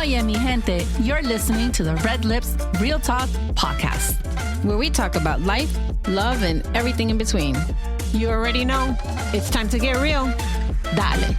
Oye, mi gente, you're listening to the Red Lips Real Talk podcast, where we talk about life, love, and everything in between. You already know. It's time to get real. Dale.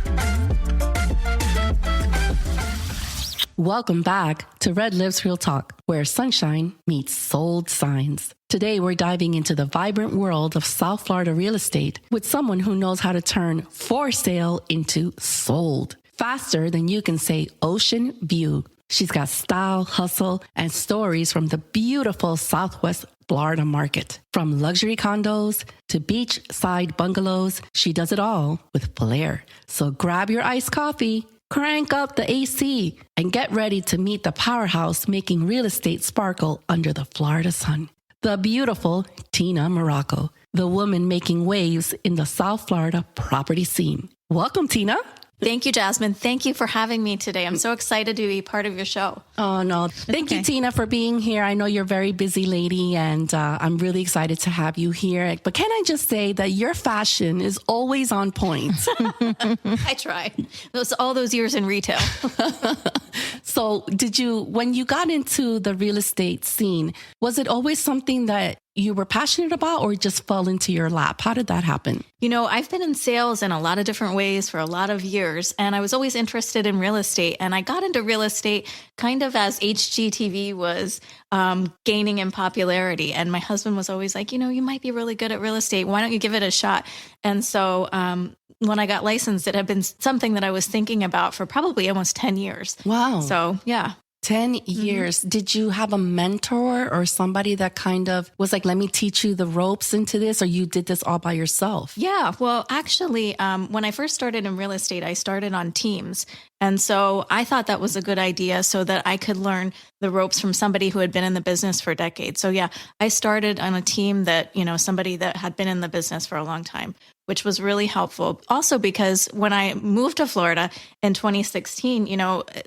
Welcome back to Red Lips Real Talk, where sunshine meets sold signs. Today, we're diving into the vibrant world of South Florida real estate with someone who knows how to turn for sale into sold faster than you can say ocean view. She's got style, hustle, and stories from the beautiful Southwest Florida market. From luxury condos to beachside bungalows, she does it all with flair. So grab your iced coffee, crank up the AC, and get ready to meet the powerhouse making real estate sparkle under the Florida sun. The beautiful Tina Murocco, the woman making waves in the South Florida property scene. Welcome, Tina. Thank you, Jasmine. Thank you for having me today. I'm so excited to be part of your show. Oh, no. Thank you, Tina, for being here. I know you're a very busy lady, and I'm really excited to have you here. But can I just say that your fashion is always on point? I try. All those years in retail. So when you got into the real estate scene, was it always something that you were passionate about or just fell into your lap? How did that happen? You know, I've been in sales in a lot of different ways for a lot of years, and I was always interested in real estate. And I got into real estate kind of as HGTV was gaining in popularity. And my husband was always like, you might be really good at real estate. Why don't you give it a shot? And so when I got licensed, it had been something that I was thinking about for probably almost 10 years. Wow. So, yeah. 10 years. Mm-hmm. Did you have a mentor or somebody that kind of was like, let me teach you the ropes into this, or you did this all by yourself? Yeah. Well, actually, when I first started in real estate, I started on teams. And so I thought that was a good idea so that I could learn the ropes from somebody who had been in the business for decades. So yeah, I started on a team that, somebody that had been in the business for a long time, which was really helpful. Also, because when I moved to Florida in 2016,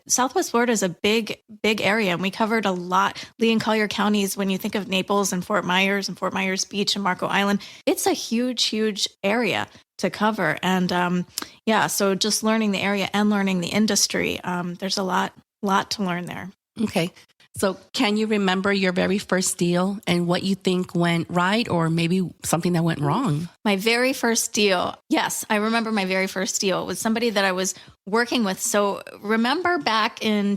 Southwest Florida is a big area, and we covered a lot. Lee and Collier counties, when you think of Naples and Fort Myers Beach and Marco Island, it's a huge area to cover. And so just learning the area and learning the industry, there's a lot to learn there. Okay. So can you remember your very first deal and what you think went right, or maybe something that went wrong? My very first deal. Yes, I remember my very first deal. It was somebody that I was working with. So remember back in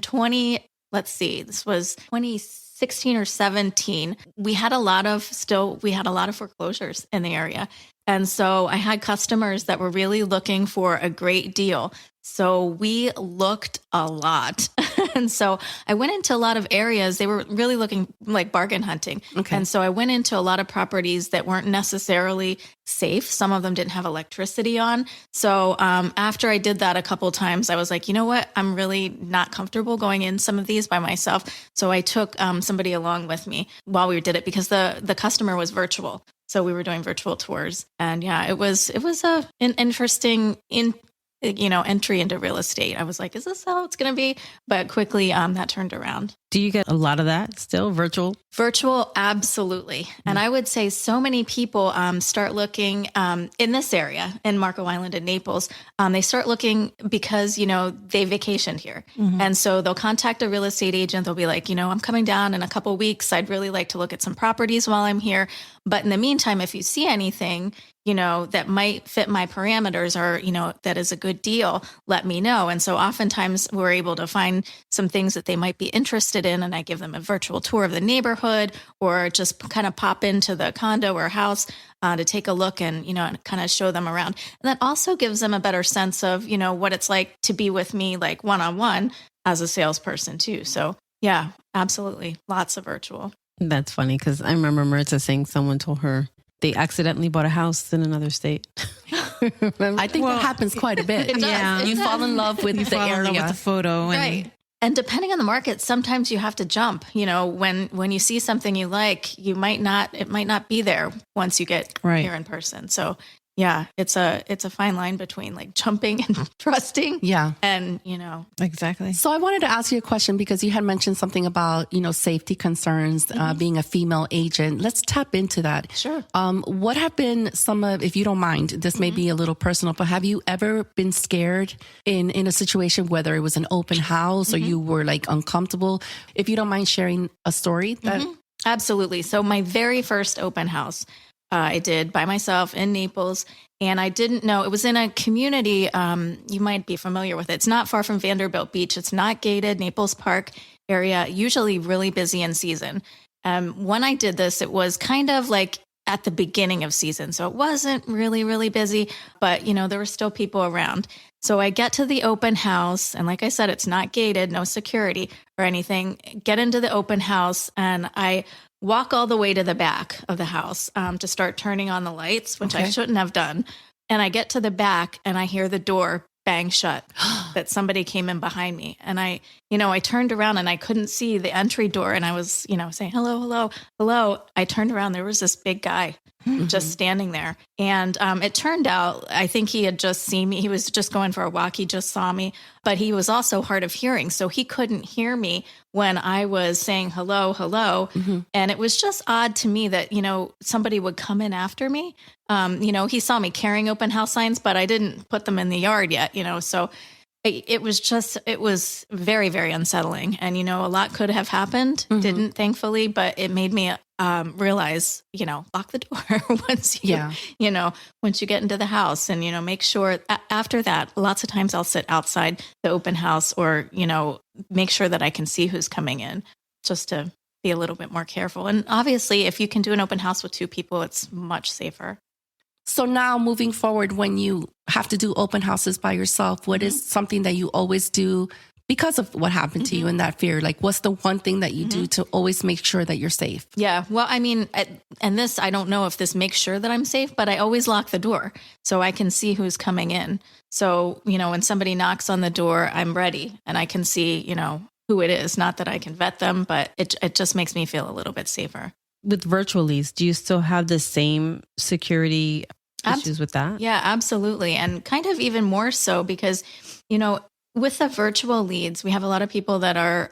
this was 2016 or 17, we had a lot of foreclosures in the area. And so I had customers that were really looking for a great deal. So we looked a lot. And so I went into a lot of areas. They were really looking like bargain hunting. Okay. And so I went into a lot of properties that weren't necessarily safe. Some of them didn't have electricity on. So after I did that a couple of times, I was like, you know what? I'm really not comfortable going in some of these by myself. So I took somebody along with me while we did it, because the customer was virtual. So we were doing virtual tours, and yeah, it was an interesting entry into real estate. I was like, is this how it's going to be? But quickly, that turned around. Do you get a lot of that still virtual? Virtual, absolutely. And I would say so many people start looking in this area, in Marco Island and Naples. They start looking because, they vacationed here. Mm-hmm. And so they'll contact a real estate agent. They'll be like, I'm coming down in a couple of weeks. I'd really like to look at some properties while I'm here. But in the meantime, if you see anything, that might fit my parameters, or, that is a good deal, let me know. And so oftentimes we're able to find some things that they might be interested in. And I give them a virtual tour of the neighborhood, or just kind of pop into the condo or house to take a look and, kind of show them around. And that also gives them a better sense of, what it's like to be with me, like one-on-one as a salesperson too. So yeah, absolutely. Lots of virtual. That's funny, because I remember Maritza saying someone told her they accidentally bought a house in another state. I think that happens quite a bit. It does. Yeah. You fall in love with the area. With the photo. Right. And depending on the market, sometimes you have to jump. When you see something you like, it might not be there once you get here in person. So yeah, it's a fine line between like jumping and trusting. Yeah. And, Exactly. So I wanted to ask you a question because you had mentioned something about, safety concerns, being a female agent. Let's tap into that. Sure. What have been some of, if you don't mind, this may be a little personal, but have you ever been scared in a situation, whether it was an open house or you were like uncomfortable? If you don't mind sharing a story that. Absolutely. So my very first open house, I did by myself in Naples, and I didn't know it was in a community. You might be familiar with it. It's not far from Vanderbilt Beach. It's not gated. Naples Park area, usually really busy in season. When I did this, it was kind of like at the beginning of season. So it wasn't really, really busy, but there were still people around. So I get to the open house, and like I said, it's not gated, no security or anything. Get into the open house, and I walk all the way to the back of the house to start turning on the lights, which I shouldn't have done. And I get to the back, and I hear the door bang shut, that somebody came in behind me. And I turned around, and I couldn't see the entry door. And I was, saying, hello, hello, hello. I turned around. There was this big guy just standing there. And it turned out, I think he had just seen me. He was just going for a walk. He just saw me, but he was also hard of hearing. So he couldn't hear me when I was saying hello, hello. And it was just odd to me that, somebody would come in after me. He saw me carrying open house signs, but I didn't put them in the yard yet, so it was very, very unsettling. And, a lot could have happened, didn't, thankfully, but it made me realize, lock the door once you get into the house, and, make sure after that, lots of times I'll sit outside the open house or, make sure that I can see who's coming in, just to be a little bit more careful. And obviously, if you can do an open house with two people, it's much safer. So now moving forward, when you have to do open houses by yourself, what is something that you always do because of what happened to you and that fear? Like, what's the one thing that you do to always make sure that you're safe? Yeah. Well, I mean, and this, I don't know if this makes sure that I'm safe, but I always lock the door so I can see who's coming in. So, when somebody knocks on the door, I'm ready and I can see, who it is. Not that I can vet them, but it just makes me feel a little bit safer. With virtual leads, do you still have the same security issues with that? Yeah, absolutely. And kind of even more so because, with the virtual leads, we have a lot of people that are,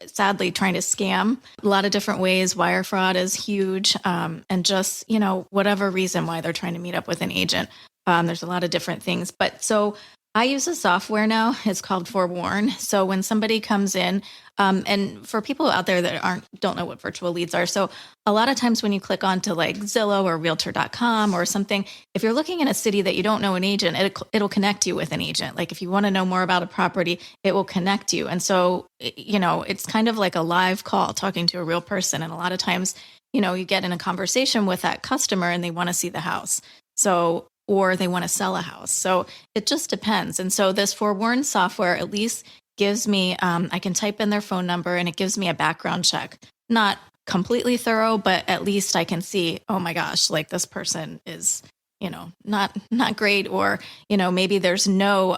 sadly trying to scam a lot of different ways. Wire fraud is huge. And just, whatever reason why they're trying to meet up with an agent. There's a lot of different things. But so I use a software now. It's called Forewarn. So when somebody comes in, and for people out there that don't know what virtual leads are. So a lot of times when you click onto like Zillow or realtor.com or something, if you're looking in a city that you don't know an agent, it'll connect you with an agent. Like if you want to know more about a property, it will connect you. And so, it's kind of like a live call talking to a real person. And a lot of times, you get in a conversation with that customer and they want to see the house. So, or they want to sell a house. So it just depends. And so this Forewarn software at least gives me, I can type in their phone number and it gives me a background check. Not completely thorough, but at least I can see, oh my gosh, like this person is, not great. Or, maybe there's no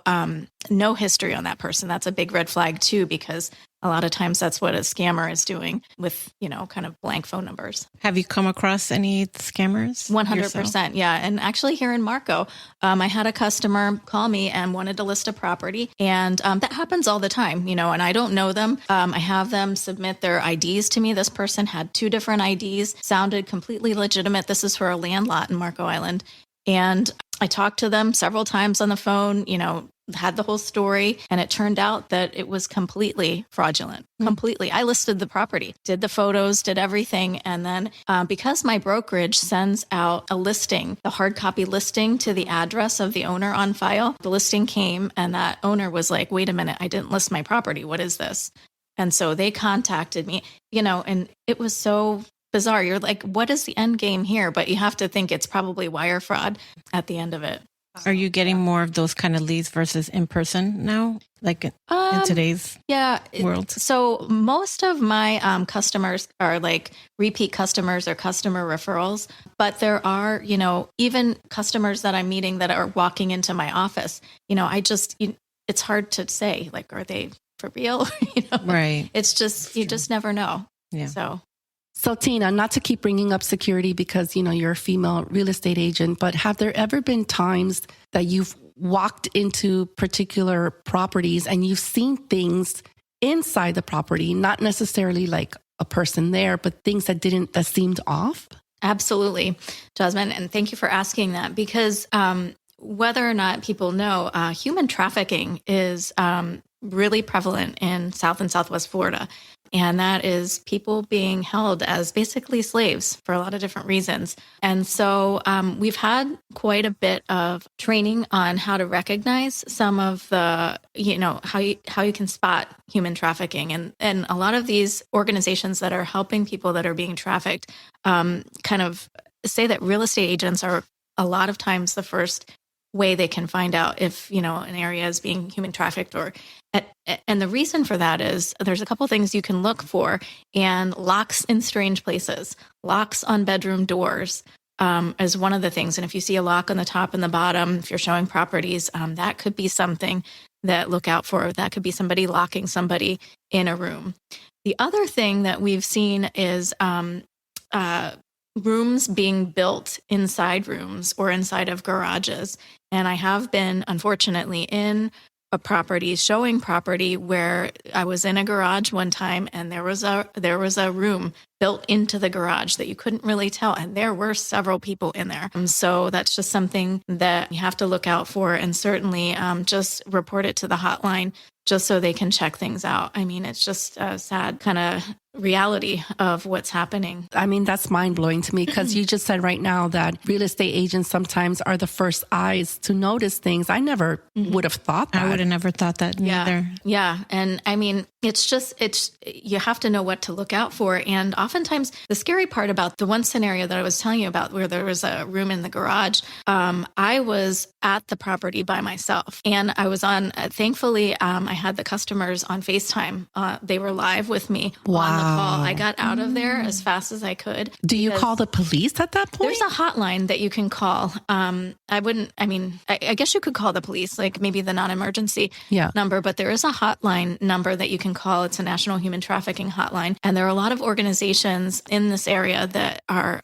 history on that person. That's a big red flag too, because a lot of times that's what a scammer is doing with, kind of blank phone numbers. Have you come across any scammers? 100%. Yeah. And actually here in Marco, I had a customer call me and wanted to list a property. And that happens all the time, and I don't know them. I have them submit their IDs to me. This person had 2 different IDs, sounded completely legitimate. This is for a land lot in Marco Island. And I talked to them several times on the phone, had the whole story, and it turned out that it was completely fraudulent. Completely. I listed the property, did the photos, did everything. And then because my brokerage sends out a listing, the hard copy listing to the address of the owner on file, the listing came and that owner was like, wait a minute, I didn't list my property. What is this? And so they contacted me, and it was so bizarre. You're like, what is the end game here? But you have to think it's probably wire fraud at the end of it. Are you getting more of those kind of leads versus in person now, like in today's world? So most of my customers are like repeat customers or customer referrals, but there are, even customers that I'm meeting that are walking into my office. It's hard to say, like, are they for real? Right. It's just, you just never know. Yeah. So So Tina, not to keep bringing up security because, you're a female real estate agent, but have there ever been times that you've walked into particular properties and you've seen things inside the property, not necessarily like a person there, but things that seemed off? Absolutely, Jasmine. And thank you for asking that because whether or not people know, human trafficking is really prevalent in South and Southwest Florida. And that is people being held as basically slaves for a lot of different reasons. And so we've had quite a bit of training on how to recognize some of the, how you can spot human trafficking. And a lot of these organizations that are helping people that are being trafficked kind of say that real estate agents are a lot of times the first way they can find out if, an area is being human trafficked and the reason for that is there's a couple things you can look for, and locks in strange places, locks on bedroom doors is one of the things. And if you see a lock on the top and the bottom, if you're showing properties, that could be something that look out for. That could be somebody locking somebody in a room. The other thing that we've seen is rooms being built inside rooms or inside of garages. And I have been, unfortunately, in showing property where I was in a garage one time and there was a room built into the garage that you couldn't really tell. And there were several people in there. So that's just something that you have to look out for, and certainly just report it to the hotline just so they can check things out. I mean, it's just a sad kind of reality of what's happening. I mean, that's mind-blowing to me because you just said right now that real estate agents sometimes are the first eyes to notice things. I never would have thought that. I would have never thought that either. Yeah. And I mean, you have to know what to look out for. And oftentimes the scary part about the one scenario that I was telling you about where there was a room in the garage, I was at the property by myself and I was thankfully, I had the customers on FaceTime. They were live with me on the call. I got out of there as fast as I could. Do you call the police at that point? There's a hotline that you can call. I guess you could call the police, like maybe the non-emergency number, but there is a hotline number that you can call. It's a national human trafficking hotline. And there are a lot of organizations in this area that are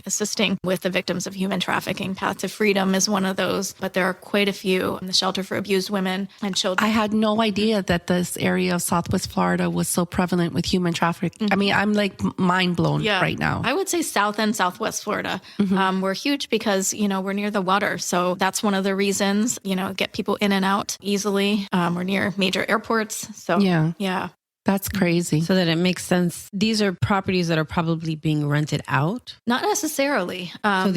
assisting with the victims of human trafficking. Path to Freedom is one of those, but there are quite a few. The Shelter for Abused Women and Children. I had no idea that this area of Southwest Florida was so prevalent with human trafficking. I mean, I'm like mind blown right now. I would say South and Southwest Florida. We're huge because, we're near the water. So that's one of the reasons, get people in and out easily. We're near major airports. So yeah. That's crazy. So that it makes sense. These are properties that are probably being rented out? Not necessarily. So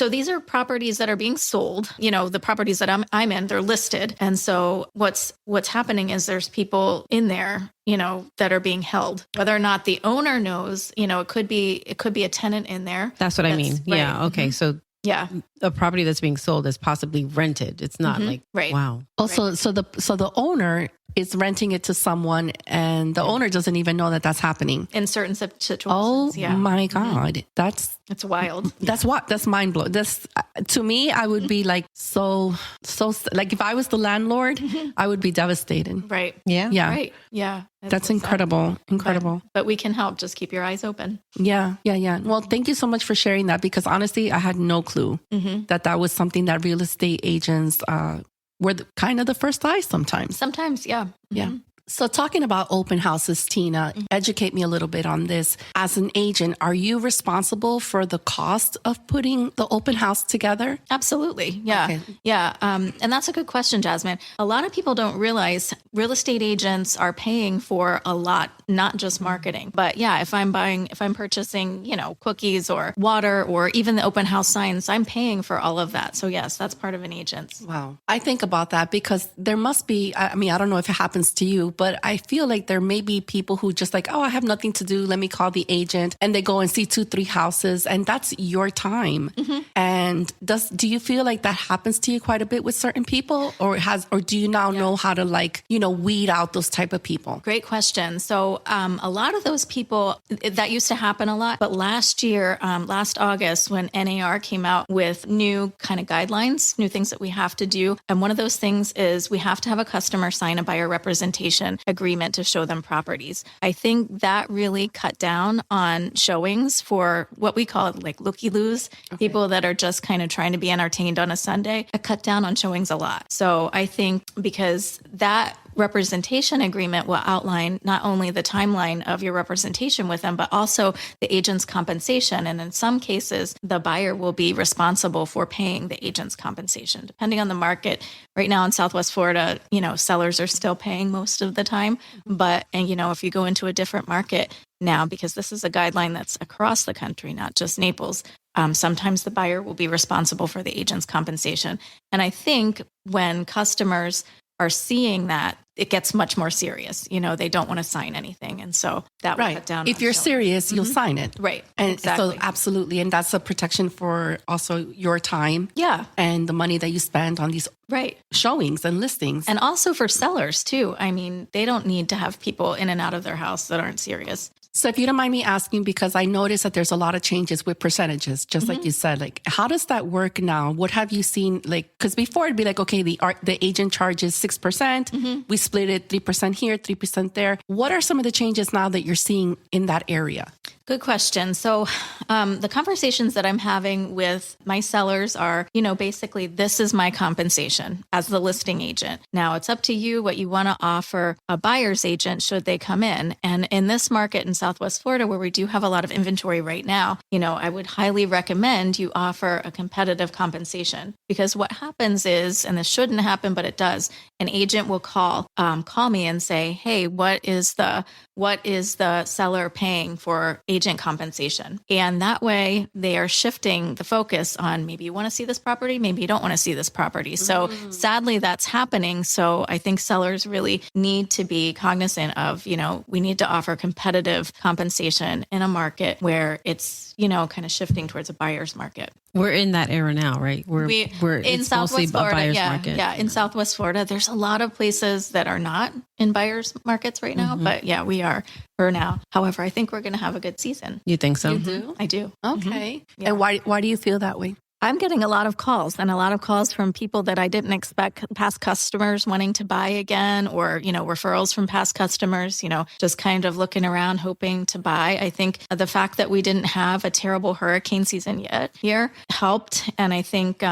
these are properties that are being sold. The properties that I'm in, they're listed. And so what's happening is there's people in there, that are being held. Whether or not the owner knows, it could be a tenant in there. That's what I mean. Right. Yeah. Okay. So yeah, a property that's being sold is possibly rented. It's not wow. Also, so the owner is renting it to someone, and the owner doesn't even know that that's happening in certain situations. Oh my God, that's wild. That's mind blowing. That's to me, I would be like so like if I was the landlord, I would be devastated. Right. Yeah. Yeah. Right. Yeah. That's incredible. Incredible. But we can help. Just keep your eyes open. Yeah. Well, thank you so much for sharing that because honestly, I had no clue that was something that real estate agents were kind of the first eyes sometimes. Sometimes, yeah. Yeah. So talking about open houses, Tina, educate me a little bit on this. As an agent, are you responsible for the cost of putting the open house together? Absolutely. Yeah. Okay. Yeah. And that's a good question, Jasmine. A lot of people don't realize real estate agents are paying for a lot, not just marketing. But yeah, if I'm purchasing, cookies or water or even the open house signs, I'm paying for all of that. So yes, that's part of an agent's. Wow. I think about that because there must be, I don't know if it happens to you, but I feel like there may be people who just like, I have nothing to do. Let me call the agent. And they go and see 2-3 houses and that's your time. And do you feel like that happens to you quite a bit with certain people or do you now know how to weed out those type of people? Great question. So a lot of those people, that used to happen a lot. But last year, last August, when NAR came out with new kind of guidelines, new things that we have to do. And one of those things is we have to have a customer sign a buyer representation compensation agreement to show them properties. I think that really cut down on showings for what we call like looky-loos, people that are just kind of trying to be entertained on a Sunday. It cut down on showings a lot. So I think because that representation agreement will outline not only the timeline of your representation with them, but also the agent's compensation. And in some cases, the buyer will be responsible for paying the agent's compensation. Depending on the market, right now in Southwest Florida, sellers are still paying most of the time. But, if you go into a different market now, because this is a guideline that's across the country, not just Naples, sometimes the buyer will be responsible for the agent's compensation. And I think when customers are seeing that, it gets much more serious. They don't want to sign anything. And so that will cut down. If you're serious, you'll sign it. Right. And exactly. so absolutely. And that's a protection for also your time. Yeah. And the money that you spend on these showings and listings. And also for sellers too. I mean, they don't need to have people in and out of their house that aren't serious. So if you don't mind me asking, because I noticed that there's a lot of changes with percentages, just like you said, like, how does that work now? What have you seen? Like, because before it'd be like, okay, the agent charges 6%. We split it 3% here, 3% there. What are some of the changes now that you're seeing in that area? Good question. So the conversations that I'm having with my sellers are, basically, this is my compensation as the listing agent. Now it's up to you what you want to offer a buyer's agent should they come in. And in this market in Southwest Florida, where we do have a lot of inventory right now, I would highly recommend you offer a competitive compensation, because what happens is, and this shouldn't happen, but it does, an agent will call me and say, hey, what is the seller paying for agent compensation? And that way they are shifting the focus on, maybe you want to see this property, maybe you don't want to see this property. So sadly, that's happening. So I think sellers really need to be cognizant of, we need to offer competitive compensation in a market where it's, kind of shifting towards a buyer's market. We're in that era now, right? We're in Southwest Florida. Buyer's market. Yeah, in Southwest Florida, there's a lot of places that are not in buyer's markets right now, but yeah, we are for now. However, I think we're going to have a good season. You think so? You do? I do. Okay. Yeah. And why do you feel that way? I'm getting a lot of calls from people that I didn't expect, past customers wanting to buy again, or, referrals from past customers, just kind of looking around, hoping to buy. I think the fact that we didn't have a terrible hurricane season yet here helped. And I think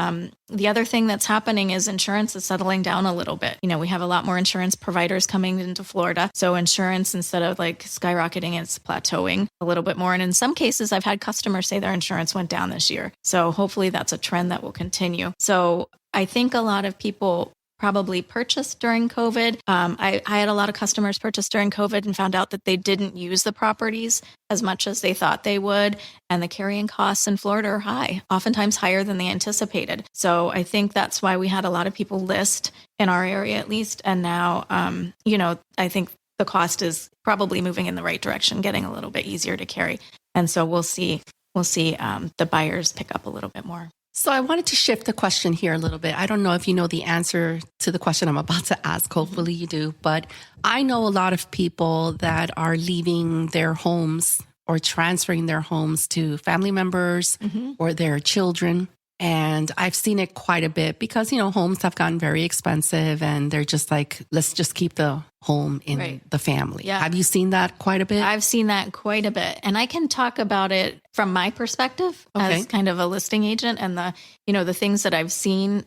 the other thing that's happening is insurance is settling down a little bit. We have a lot more insurance providers coming into Florida. So insurance, instead of like skyrocketing, it's plateauing a little bit more. And in some cases, I've had customers say their insurance went down this year. So hopefully that's a trend that will continue. So I think a lot of people probably purchased during COVID. I had a lot of customers purchase during COVID and found out that they didn't use the properties as much as they thought they would. And the carrying costs in Florida are high, oftentimes higher than they anticipated. So I think that's why we had a lot of people list in our area, at least. And now, I think the cost is probably moving in the right direction, getting a little bit easier to carry. And so we'll see the buyers pick up a little bit more. So I wanted to shift the question here a little bit. I don't know if you know the answer to the question I'm about to ask. Hopefully you do. But I know a lot of people that are leaving their homes or transferring their homes to family members or their children. And I've seen it quite a bit because, homes have gotten very expensive and they're just like, let's just keep the home in the family. Yeah. Have you seen that quite a bit? I've seen that quite a bit. And I can talk about it from my perspective as kind of a listing agent and the things that I've seen,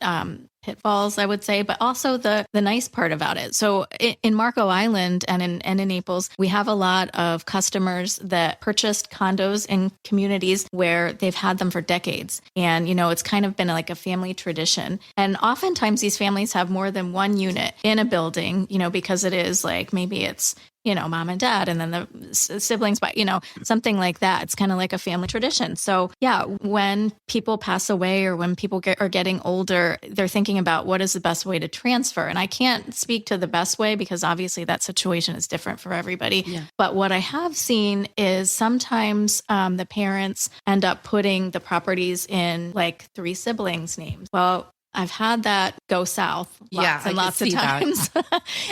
pitfalls, I would say, but also the nice part about it. So in Marco Island and in Naples, we have a lot of customers that purchased condos in communities where they've had them for decades. And, it's kind of been like a family tradition. And oftentimes these families have more than one unit in a building, because it is like, maybe it's, mom and dad, and then the siblings, but, something like that. It's kind of like a family tradition. So yeah, when people pass away or when people are getting older, they're thinking about what is the best way to transfer. And I can't speak to the best way because obviously that situation is different for everybody. Yeah. But what I have seen is sometimes the parents end up putting the properties in like 3 siblings' names. Well, I've had that go south lots and lots of times.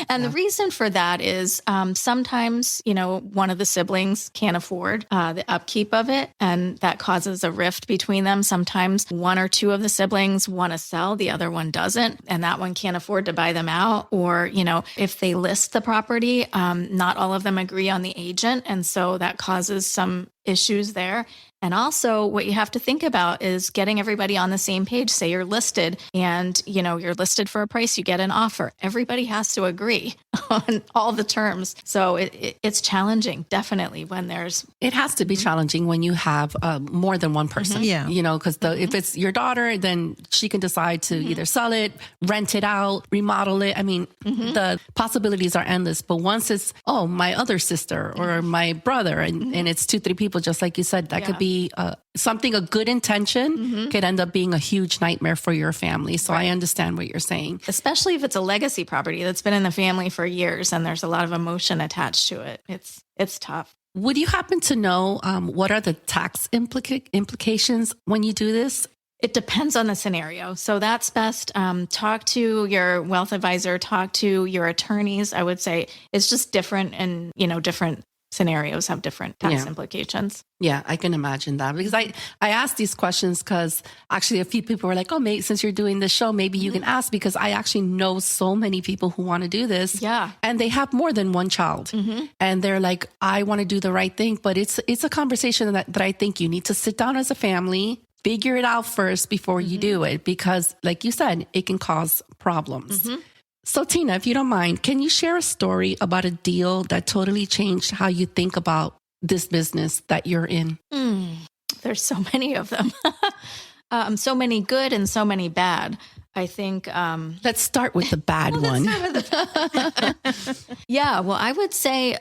And the reason for that is sometimes, one of the siblings can't afford the upkeep of it. And that causes a rift between them. Sometimes one or two of the siblings want to sell, the other one doesn't. And that one can't afford to buy them out. Or, if they list the property, not all of them agree on the agent. And so that causes some issues there. And also what you have to think about is getting everybody on the same page. Say you're listed and, you're listed for a price, you get an offer. Everybody has to agree on all the terms. So it's challenging, definitely, when there's... It has to be challenging when you have more than one person. Yeah. Because if it's your daughter, then she can decide to either sell it, rent it out, remodel it. I mean, the possibilities are endless. But once it's, my other sister or my brother, and it's 2-3 people, just like you said, that could be something, a good intention could end up being a huge nightmare for your family. So I understand what you're saying. Especially if it's a legacy property that's been in the family for years and there's a lot of emotion attached to it. It's tough. Would you happen to know what are the tax implications when you do this? It depends on the scenario. So that's best. Talk to your wealth advisor, talk to your attorneys. I would say it's just different, and different scenarios have different tax implications. Yeah, I can imagine that, because I asked these questions because actually a few people were like, mate, since you're doing this show, maybe you can ask, because I actually know so many people who want to do this. Yeah. And they have more than one child. And they're like, I want to do the right thing. But it's a conversation that I think you need to sit down as a family, figure it out first before you do it, because like you said, it can cause problems. So Tina, if you don't mind, can you share a story about a deal that totally changed how you think about this business that you're in? There's so many of them. So many good and so many bad. I think... let's start with the bad one. Yeah, well, I would say,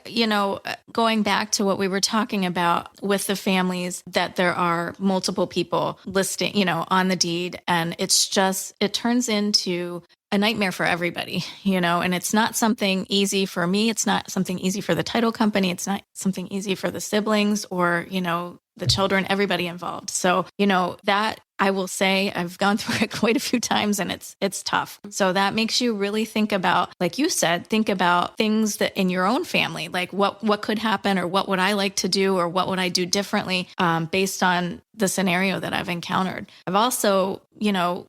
going back to what we were talking about with the families, that there are multiple people listing, on the deed. And it turns into a nightmare for everybody, and it's not something easy for me. It's not something easy for the title company. It's not something easy for the siblings or, the children, everybody involved. So, that I will say I've gone through it quite a few times, and it's tough. So that makes you really think about, like you said, think about things that in your own family, like what could happen, or what would I like to do, or what would I do differently based on the scenario that I've encountered. I've also,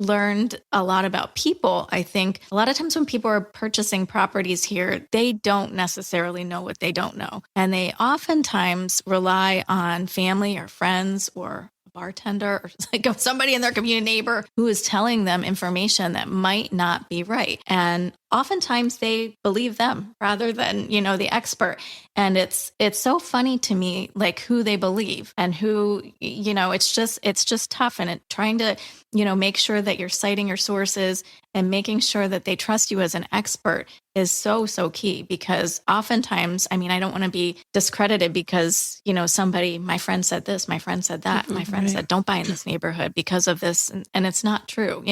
learned a lot about people. I think a lot of times when people are purchasing properties here, they don't necessarily know what they don't know. And they oftentimes rely on family or friends or bartender or like somebody in their community, neighbor, who is telling them information that might not be right. And oftentimes they believe them rather than, the expert. And it's so funny to me, like who they believe and who, it's just tough. And trying to, make sure that you're citing your sources and making sure that they trust you as an expert is so, so key, because oftentimes, I don't want to be discredited because, somebody, my friend said this, my friend said that, my friend said, don't buy in this neighborhood because of this. And it's not true,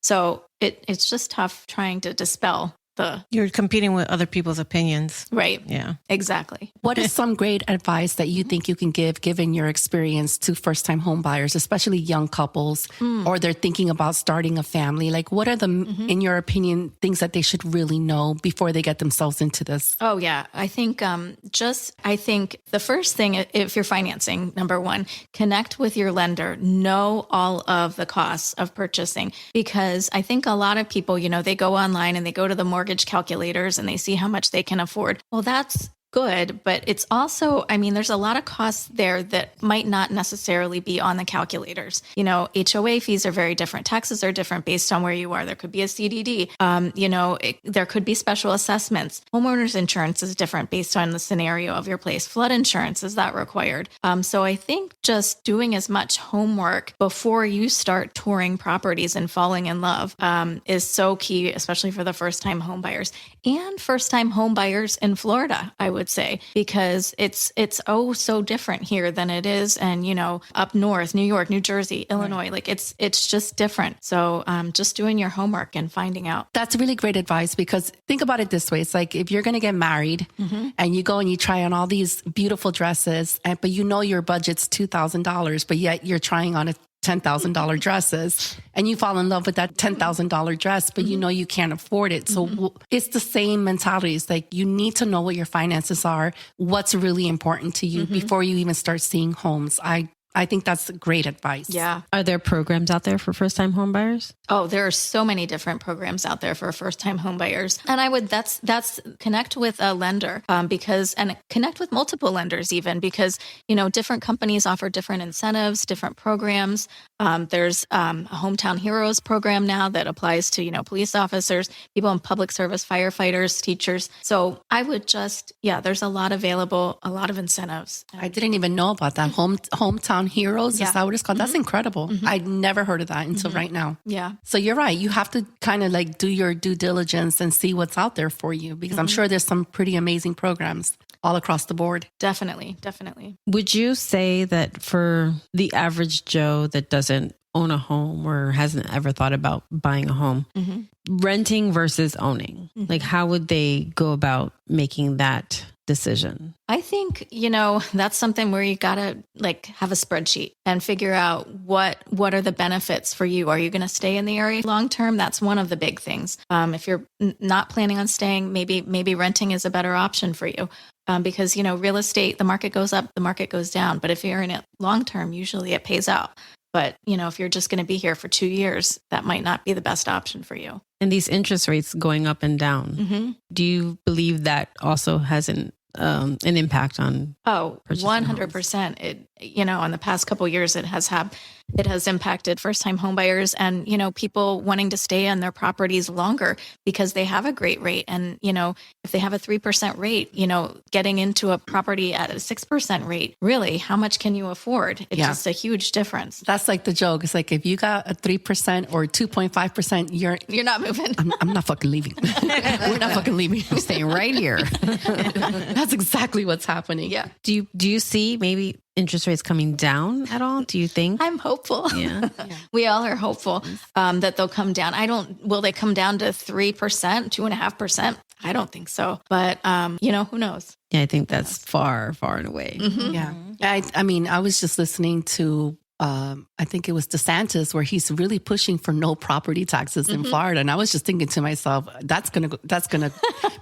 so it's just tough trying to dispel You're competing with other people's opinions. Right. Yeah. Exactly. What is some great advice that you think you can give, given your experience, to first-time home buyers, especially young couples, or they're thinking about starting a family? Like, what are in your opinion, things that they should really know before they get themselves into this? Oh, yeah. I think the first thing, if you're financing, number one, connect with your lender, know all of the costs of purchasing, because I think a lot of people, they go online and they go to the mortgage calculators and they see how much they can afford. Well, that's good, but it's also, there's a lot of costs there that might not necessarily be on the calculators. HOA fees are very different. Taxes are different based on where you are. There could be a CDD. There could be special assessments. Homeowners insurance is different based on the scenario of your place. Flood insurance, is that required? So I think just doing as much homework before you start touring properties and falling in love is so key, especially for the first-time home buyers and first-time home buyers in Florida, I would say, because it's so different here than it is, and up north, New York, New Jersey, Illinois, like it's just different. So just doing your homework and finding out. That's really great advice, because think about it this way: it's like if you're going to get married and you go and you try on all these beautiful dresses, but your budget's $2,000, but yet you're trying on a $10,000 dresses and you fall in love with that $10,000 dress, but you know you can't afford it. So it's the same mentality. It's like you need to know what your finances are, what's really important to you before you even start seeing homes. I think that's great advice. Yeah. Are there programs out there for first-time home buyers? Oh, there are so many different programs out there for first-time home buyers. And that's connect with a lender and connect with multiple lenders even because, different companies offer different incentives, different programs. There's a Hometown Heroes program now that applies to, police officers, people in public service, firefighters, teachers. So I would there's a lot available, a lot of incentives. I didn't even know about that. Hometown Heroes, is that what it's called? That's incredible. I'd never heard of that until right now. Yeah. So you're right. You have to kind of like do your due diligence and see what's out there for you because I'm sure there's some pretty amazing programs all across the board. Definitely. Would you say that for the average Joe that doesn't own a home or hasn't ever thought about buying a home, renting versus owning, like how would they go about making that decision? I think, that's something where you got to have a spreadsheet and figure out what are the benefits for you. Are you going to stay in the area long term? That's one of the big things. If you're not planning on staying, maybe renting is a better option for you. Because, real estate, the market goes up, the market goes down. But if you're in it long term, usually it pays out. But, if you're just going to be here for 2 years, that might not be the best option for you. And these interest rates going up and down, do you believe that also has an impact on? Oh, 100%. It, in the past couple of years, it has impacted first-time homebuyers and, people wanting to stay on their properties longer because they have a great rate. And, if they have a 3% rate, getting into a property at a 6% rate, really, how much can you afford? It's just a huge difference. That's like the joke. It's like if you got a 3% or 2.5%, you're not moving. I'm not fucking leaving. We're not fucking leaving. I'm staying right here. That's exactly what's happening. Yeah. Do you see maybe interest rates coming down at all? Do you think? I'm hopeful. Yeah. We all are hopeful that they'll come down. Will they come down to 3%, 2.5%? I don't think so. But, who knows? Yeah, I think that's far, far and away. Yeah. I was just listening to I think it was DeSantis where he's really pushing for no property taxes in Florida. And I was just thinking to myself, that's going to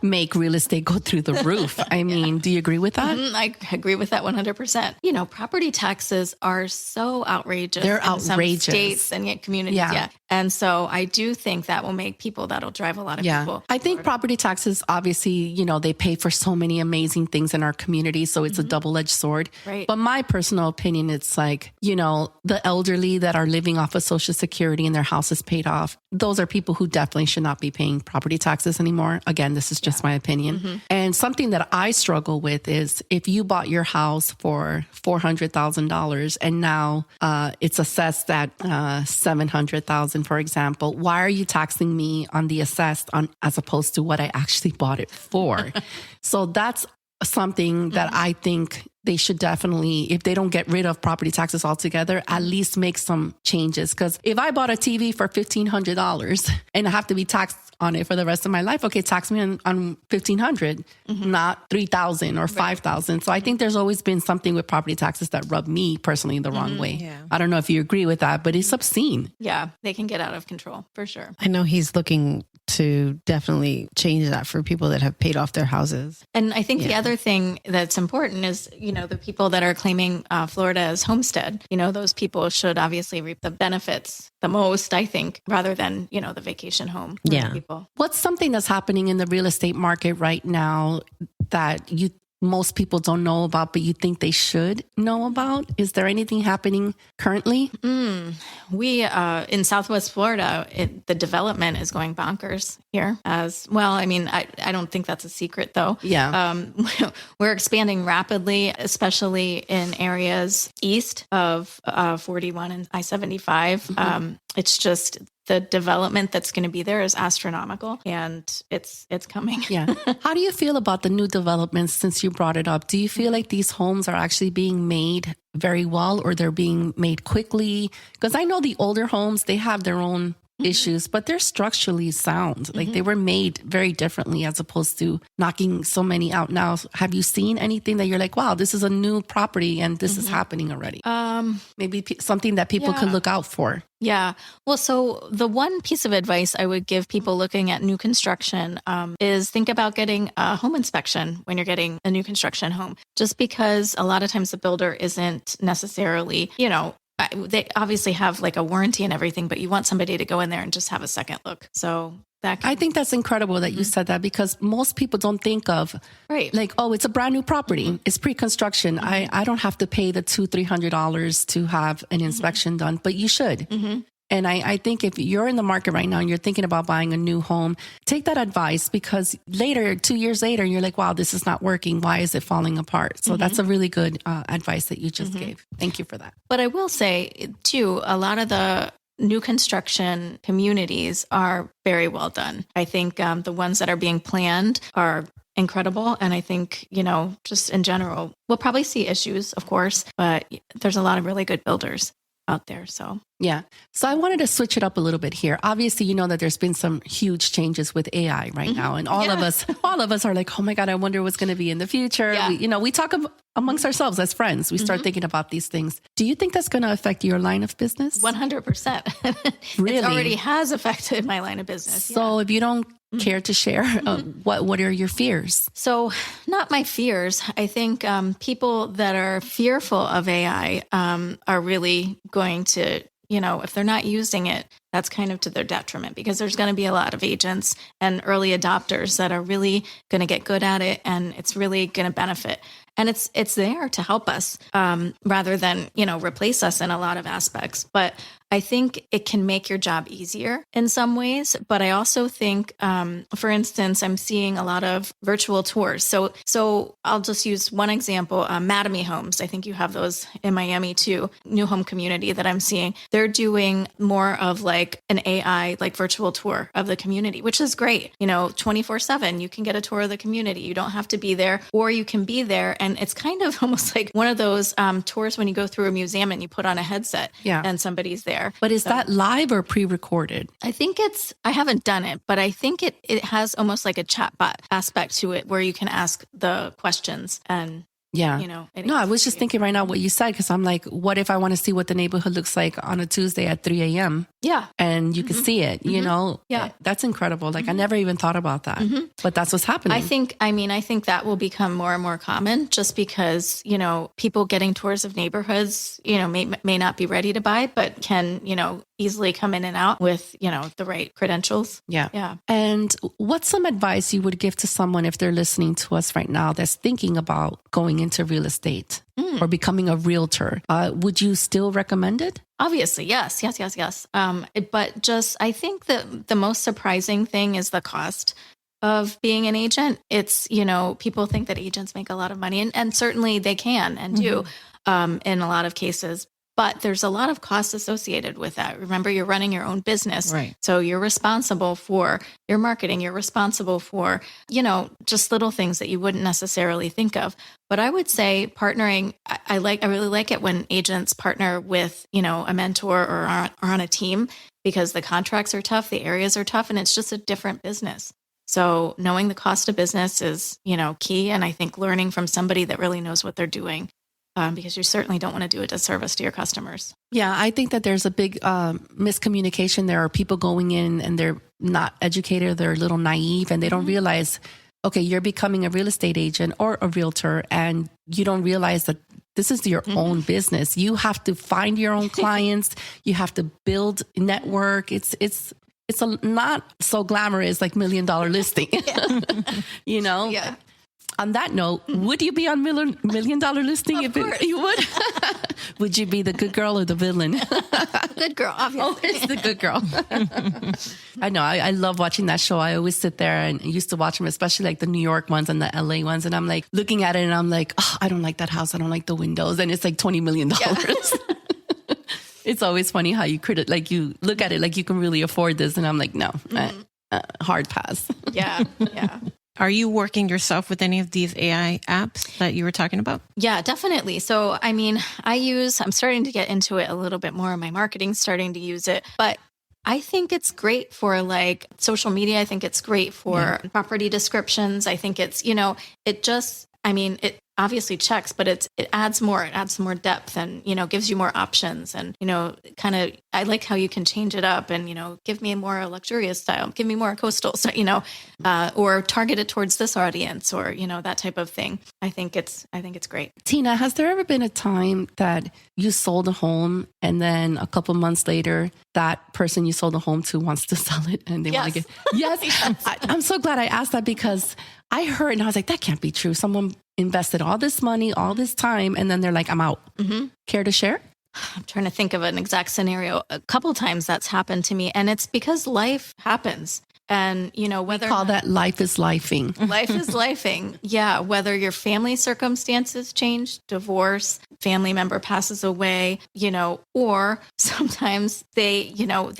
make real estate go through the roof. I mean, do you agree with that? I agree with that 100%. Property taxes are so outrageous. They're in outrageous. Some states and yet communities. Yeah. And so I do think that will make that'll drive a lot of people. I think property taxes, obviously, they pay for so many amazing things in our community. So it's a double-edged sword. Right. But my personal opinion, it's like, the elderly that are living off of Social Security and their house is paid off. Those are people who definitely should not be paying property taxes anymore. Again, this is just my opinion. And something that I struggle with is if you bought your house for $400,000 and now it's assessed at $700,000, for example, why are you taxing me on the assessed as opposed to what I actually bought it for? So that's something that I think they should definitely, if they don't get rid of property taxes altogether, at least make some changes. Because if I bought a TV for $1,500 and I have to be taxed on it for the rest of my life, okay, tax me on $1,500, not $3,000 or $5,000. So I think there's always been something with property taxes that rub me personally the wrong way. Yeah. I don't know if you agree with that, but it's obscene. Yeah, they can get out of control for sure. I know he's looking to definitely change that for people that have paid off their houses. And I think the other thing that's important is, the people that are claiming Florida as homestead, those people should obviously reap the benefits the most, I think, rather than, the vacation home people. What's something that's happening in the real estate market right now that most people don't know about, but you think they should know about? Is there anything happening currently? We, in Southwest Florida, the development is going bonkers here as well. I mean, I don't think that's a secret though. Yeah. We're expanding rapidly, especially in areas east of 41 and I-75. It's just the development that's going to be there is astronomical and it's coming. Yeah. How do you feel about the new developments since you brought it up? Do you feel like these homes are actually being made very well or they're being made quickly? Because I know the older homes, they have their own issues, but they're structurally sound. Like they were made very differently as opposed to knocking so many out now. Have you seen anything that you're like, wow, this is a new property and this is happening already? Maybe something that people could look out for. Yeah. Well, so the one piece of advice I would give people looking at new construction is think about getting a home inspection when you're getting a new construction home, just because a lot of times the builder isn't necessarily, they obviously have like a warranty and everything, but you want somebody to go in there and just have a second look. So I think that's incredible that you said that, because most people don't think of like, oh, it's a brand new property. It's pre-construction. I don't have to pay the $200-$300 to have an inspection done, but you should. And I think if you're in the market right now and you're thinking about buying a new home, take that advice, because later, 2 years later, you're like, wow, this is not working. Why is it falling apart? So that's a really good advice that you just gave. Thank you for that. But I will say too, a lot of the new construction communities are very well done. I think the ones that are being planned are incredible. And I think, just in general, we'll probably see issues, of course, but there's a lot of really good builders out there. So yeah. So I wanted to switch it up a little bit here. Obviously, you know that there's been some huge changes with AI right now. And all of us are like, oh my God, I wonder what's going to be in the future. Yeah. We talk amongst ourselves as friends. We start thinking about these things. Do you think that's going to affect your line of business? 100%. Really? It already has affected my line of business. So if you don't care to share, what are your fears? So not my fears. I think people that are fearful of AI are really going to, if they're not using it, that's kind of to their detriment, because there's going to be a lot of agents and early adopters that are really going to get good at it, and it's really going to benefit. And it's there to help us rather than, replace us in a lot of aspects. But I think it can make your job easier in some ways. But I also think, for instance, I'm seeing a lot of virtual tours. So I'll just use one example, Mattamy Homes. I think you have those in Miami too, new home community that I'm seeing. They're doing more of like an AI, like virtual tour of the community, which is great. 24/7, you can get a tour of the community. You don't have to be there, or you can be there. And it's kind of almost like one of those tours when you go through a museum and you put on a headset and somebody's there. But is that live or pre-recorded? I think I haven't done it, but I think it has almost like a chatbot aspect to it where you can ask the questions and no, I was just thinking right now what you said, because I'm like, what if I want to see what the neighborhood looks like on a Tuesday at 3 a.m.? Yeah. And you can see it, Yeah. That's incredible. Like I never even thought about that, but that's what's happening. I think that will become more and more common, just because, people getting tours of neighborhoods, may not be ready to buy, but can, easily come in and out with, the right credentials. Yeah. Yeah. And what's some advice you would give to someone if they're listening to us right now that's thinking about going into real estate or becoming a realtor? Would you still recommend it? Obviously, yes. But just, I think that the most surprising thing is the cost of being an agent. It's, people think that agents make a lot of money, and certainly they can and do in a lot of cases. But there's a lot of costs associated with that. Remember, you're running your own business. Right. So you're responsible for your marketing. You're responsible for, just little things that you wouldn't necessarily think of. But I would say partnering, I really like it when agents partner with, a mentor or are on a team, because the contracts are tough, the areas are tough, and it's just a different business. So knowing the cost of business is, key. And I think learning from somebody that really knows what they're doing, because you certainly don't want to do a disservice to your customers. Yeah, I think that there's a big miscommunication. There are people going in and they're not educated, they're a little naive, and they don't realize, okay, you're becoming a real estate agent or a realtor, and you don't realize that this is your own business. You have to find your own clients. You have to build network. It's a not so glamorous like $1 million listing, Yeah. On that note, would you be on $1 million listing? Of course. You would? Would you be the good girl or the villain? Good girl, obviously. Always the good girl. I know. I love watching that show. I always sit there and used to watch them, especially like the New York ones and the LA ones. And I'm like looking at it and I'm like, oh, I don't like that house. I don't like the windows. And it's like $20 million. Yeah. It's always funny how you you look at it like you can really afford this. And I'm like, no, hard pass. Yeah. Are you working yourself with any of these AI apps that you were talking about? Yeah, definitely. So, I'm starting to get into it a little bit more. My marketing's starting to use it, but I think it's great for like social media. I think it's great for property descriptions. I think it's, it just, it obviously checks, but it adds more depth and, gives you more options and, kind of, I like how you can change it up and, give me a more luxurious style, give me more coastal style, or target it towards this audience or, that type of thing. I think it's great. Tina, has there ever been a time that you sold a home and then a couple months later, that person you sold the home to wants to sell it and they want to get, yes. I'm so glad I asked that because I heard and I was like, that can't be true. Someone invested all this money, all this time, and then they're like, I'm out. Mm-hmm. Care to share? I'm trying to think of an exact scenario. A couple times that's happened to me. And it's because life happens. And, whether we call that life is lifing. Life is lifing. Yeah. Whether your family circumstances change, divorce, family member passes away, or sometimes they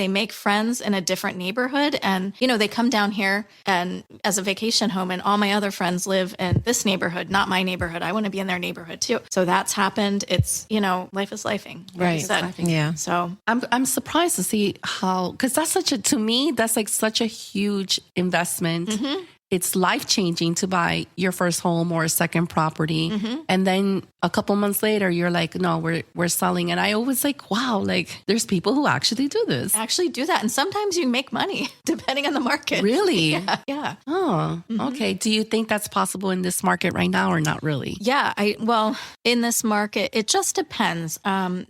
make friends in a different neighborhood and, they come down here and as a vacation home and all my other friends live in this neighborhood, not my neighborhood. I want to be in their neighborhood too. So that's happened. It's, life is lifing. Right. Yeah. So I'm surprised to see how, because to me, that's like such a huge investment. Mm-hmm. It's life-changing to buy your first home or a second property. Mm-hmm. And then a couple months later, you're like, no, we're selling. And I always like, wow, like there's people who actually do this. Actually do that. And sometimes you make money depending on the market. Really? Yeah. Oh, mm-hmm. Okay. Do you think that's possible in this market right now or not really? Yeah. In this market, it just depends.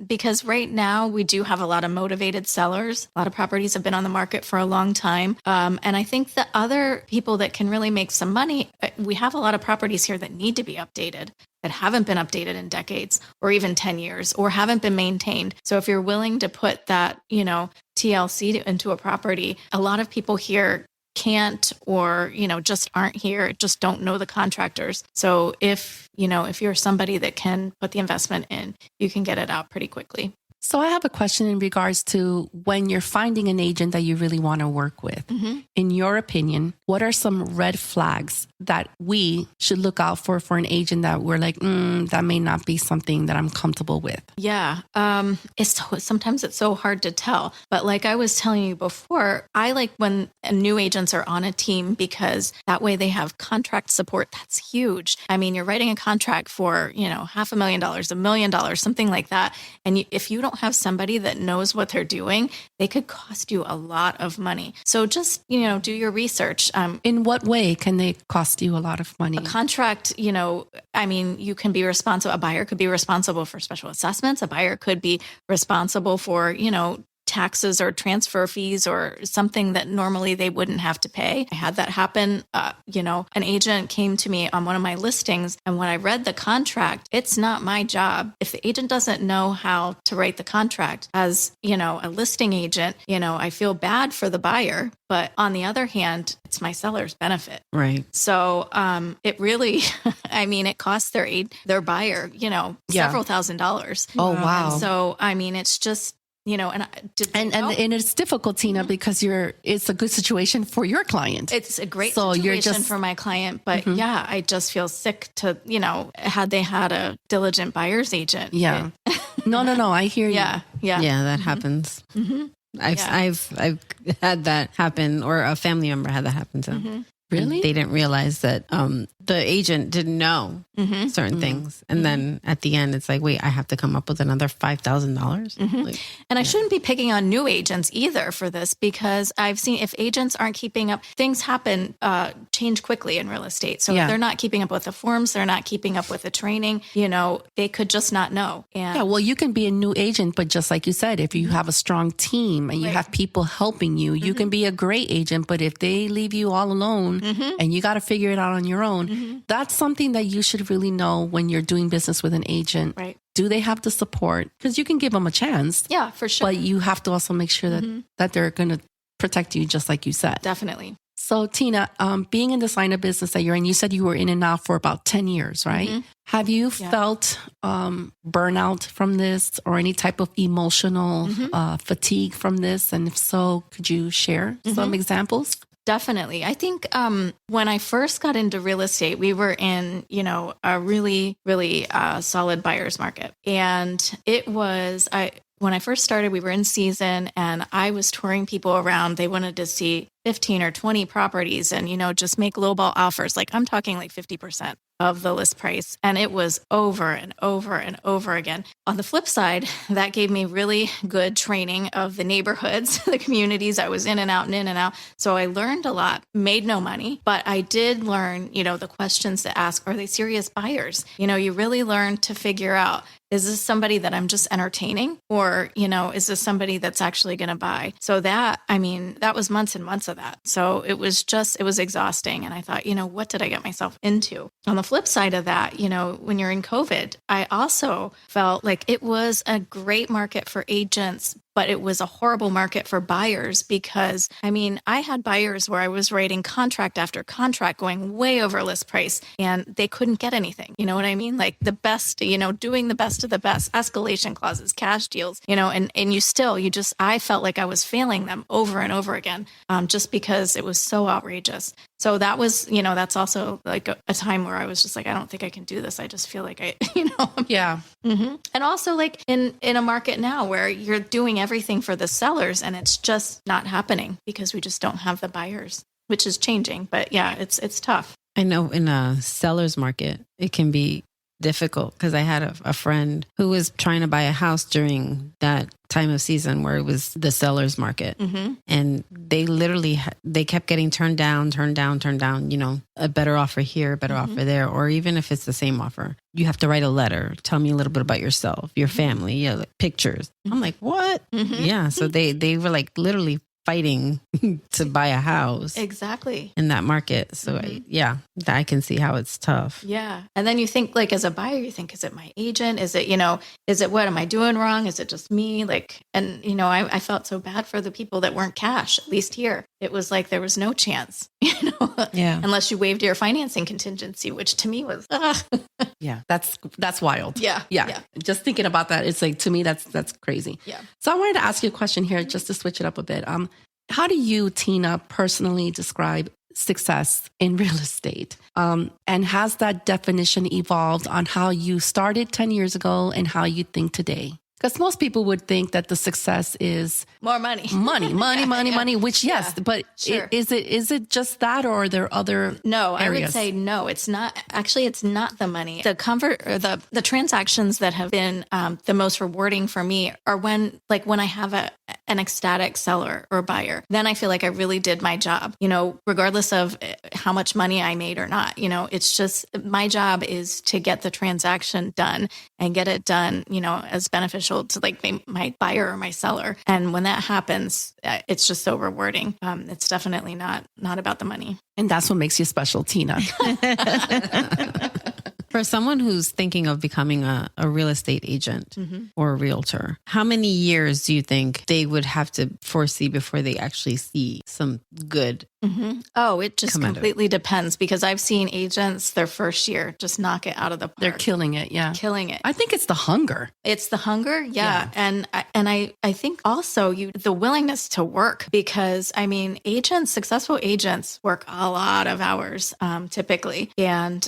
Because right now we do have a lot of motivated sellers. A lot of properties have been on the market for a long time. And I think the other people that can really make some money, we have a lot of properties here that need to be updated, that haven't been updated in decades or even 10 years or haven't been maintained. So if you're willing to put that, TLC into a property, a lot of people here can't or, just aren't here, just don't know the contractors. So if you're somebody that can put the investment in, you can get it out pretty quickly. So I have a question in regards to when you're finding an agent that you really want to work with. Mm-hmm. In your opinion, what are some red flags that we should look out for an agent that we're like, that may not be something that I'm comfortable with? Yeah. Sometimes it's so hard to tell. But like I was telling you before, I like when new agents are on a team because that way they have contract support. That's huge. You're writing a contract for, $500,000, $1 million, something like that. And if you don't have somebody that knows what they're doing, they could cost you a lot of money. So just, do your research. In what way can they cost you a lot of money? A contract, you can be responsible. A buyer could be responsible for special assessments. A buyer could be responsible for, taxes or transfer fees or something that normally they wouldn't have to pay. I had that happen. An agent came to me on one of my listings, and when I read the contract, it's not my job. If the agent doesn't know how to write the contract as, a listing agent, I feel bad for the buyer. But on the other hand, it's my seller's benefit. Right. So it really, it costs their buyer, several $1,000s. Oh, wow. And so, it's just, and it's difficult, Tina, because it's a good situation for your client. It's a great situation for my client, but yeah, I just feel sick to, had they had a diligent buyer's agent. Yeah. No, I hear you. Yeah. Yeah, that happens. Mm-hmm. I've had that happen, or a family member had that happen to them. Really? They didn't realize that the agent didn't know certain things. And then at the end, it's like, wait, I have to come up with another $5,000. And I shouldn't be picking on new agents either for this, because I've seen if agents aren't keeping up, things happen, change quickly in real estate. So if they're not keeping up with the forms, they're not keeping up with the training, they could just not know. And well, you can be a new agent, but just like you said, if you have a strong team and you have people helping you, you can be a great agent. But if they leave you all alone, and you got to figure it out on your own, that's something that you should really know when you're doing business with an agent. Right. Do they have the support? Because you can give them a chance. Yeah, for sure. But you have to also make sure that they're going to protect you, just like you said. Definitely. So Tina, being in this line of business that you're in, you said you were in and out for about 10 years, right? Have you felt burnout from this or any type of emotional fatigue from this? And if so, could you share some examples? Definitely. I think when I first got into real estate, we were in, a really, really solid buyer's market. And it was, when I first started, we were in season and I was touring people around. They wanted to see 15 or 20 properties and, just make lowball offers. Like I'm talking like 50% of the list price. And it was over and over and over again. On the flip side, that gave me really good training of the neighborhoods, the communities I was in and out and in and out. So I learned a lot, made no money, but I did learn, the questions to ask. Are they serious buyers? You really learn to figure out, is this somebody that I'm just entertaining? Or, is this somebody that's actually going to buy? So that was months and months of that. So it was exhausting. And I thought, what did I get myself into? On the flip side of that, when you're in COVID, I also felt like it was a great market for agents, but it was a horrible market for buyers because, I had buyers where I was writing contract after contract going way over list price and they couldn't get anything. You know what I mean? Like the best, doing the best of the best, escalation clauses, cash deals, I felt like I was failing them over and over again just because it was so outrageous. So that was, that's also like a time where I was just like, I don't think I can do this. I just feel like Yeah. Mm-hmm. And also like in a market now where you're doing everything for the sellers and it's just not happening because we just don't have the buyers, which is changing. But yeah, it's tough. I know in a seller's market, it can be difficult because I had a friend who was trying to buy a house during that time of season where it was the seller's market. Mm-hmm. And they literally, they kept getting turned down, a better offer here, a better offer there. Or even if it's the same offer, you have to write a letter. Tell me a little bit about yourself, your family, like pictures. I'm like, what? Mm-hmm. Yeah. So they were like literally fighting to buy a house. Exactly. In that market. So I can see how it's tough. Yeah. And then you think like as a buyer, you think, is it my agent? Is it what am I doing wrong? Is it just me? I felt so bad for the people that weren't cash, at least here. It was like, there was no chance, unless you waived your financing contingency, which to me was, yeah, that's wild. Yeah. Just thinking about that, it's like, to me, that's crazy. Yeah. So I wanted to ask you a question here, just to switch it up a bit. How do you, Tina, personally describe success in real estate? And has that definition evolved on how you started 10 years ago and how you think today? Because most people would think that the success is more money, money, which yes, but sure. Is it just that, or are there other No, areas? I would say no, it's not. Actually, it's not the money. The comfort or the transactions that have been the most rewarding for me are when I have an ecstatic seller or buyer. Then I feel like I really did my job, regardless of how much money I made or not. It's just my job is to get the transaction done and get it done, as beneficial to like my buyer or my seller. And when that happens, it's just so rewarding. It's definitely not about the money. And that's what makes you special, Tina. For someone who's thinking of becoming a real estate agent or a realtor, how many years do you think they would have to foresee before they actually see some good? Mm-hmm. Oh, it just completely depends because I've seen agents their first year just knock it out of the park. They're killing it. Yeah. Killing it. I think it's the hunger. It's the hunger. Yeah. And I think also the willingness to work because successful agents work a lot of hours typically. And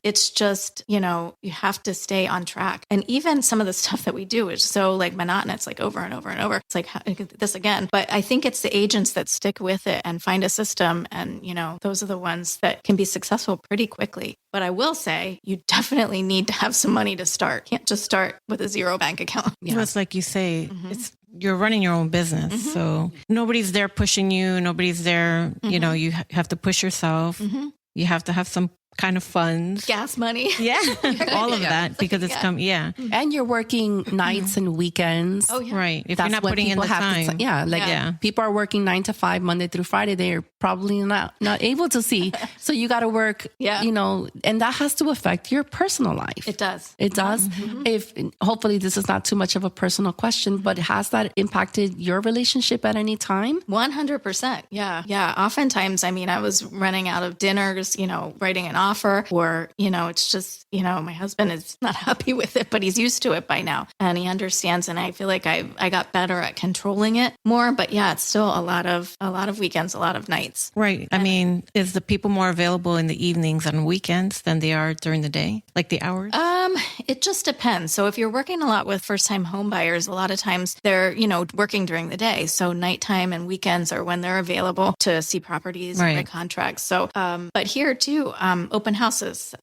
it's just, you have to stay on track. And even some of the stuff that we do is so like monotonous, like over and over and over. It's like this again. But I think it's the agents that stick with it and find a system. And, those are the ones that can be successful pretty quickly. But I will say you definitely need to have some money to start. Can't just start with a zero bank account. Yeah. It's like you say, you're running your own business. Mm-hmm. So nobody's there pushing you. Nobody's there. Mm-hmm. You have to push yourself. Mm-hmm. You have to have some kind of funds. Gas money. Yeah. All of that because it's And you're working nights and weekends. Oh, yeah. Right. If you're not putting in the time. People are working 9 to 5, Monday through Friday. They're probably not able to see. So you got to work, and that has to affect your personal life. It does. It does. Mm-hmm. If hopefully this is not too much of a personal question, but has that impacted your relationship at any time? 100%. Yeah. Yeah. Oftentimes, I was running out of dinners, writing an offer or, it's just, my husband is not happy with it, but he's used to it by now and he understands. And I feel like I got better at controlling it more, but yeah, it's still a lot of weekends, a lot of nights. Right. Is the people more available in the evenings and weekends than they are during the day? Like the hours? It just depends. So if you're working a lot with first-time home buyers, a lot of times they're, working during the day. So nighttime and weekends are when they're available to see properties and write contracts. So, but here too, open houses,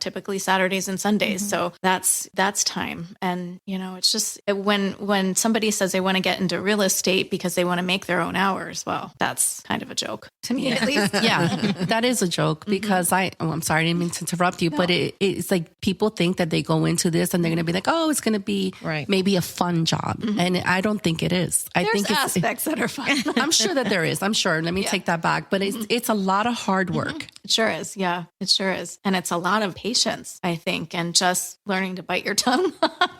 typically Saturdays and Sundays. So that's time. And, it's just when somebody says they want to get into real estate because they want to make their own hours, well, that's kind of a joke to me, at least. Yeah, that is a joke because I'm sorry, I didn't mean to interrupt you, but it's like people think that they go into this and they're going to be like, oh, it's going to be maybe a fun job. And I don't think it is. I think it's aspects that are fun. I'm sure that there is. I'm sure. Let me take that back. But it's a lot of hard work. It sure is. Yeah, it sure is. And it's a lot of patience, I think, and just learning to bite your tongue.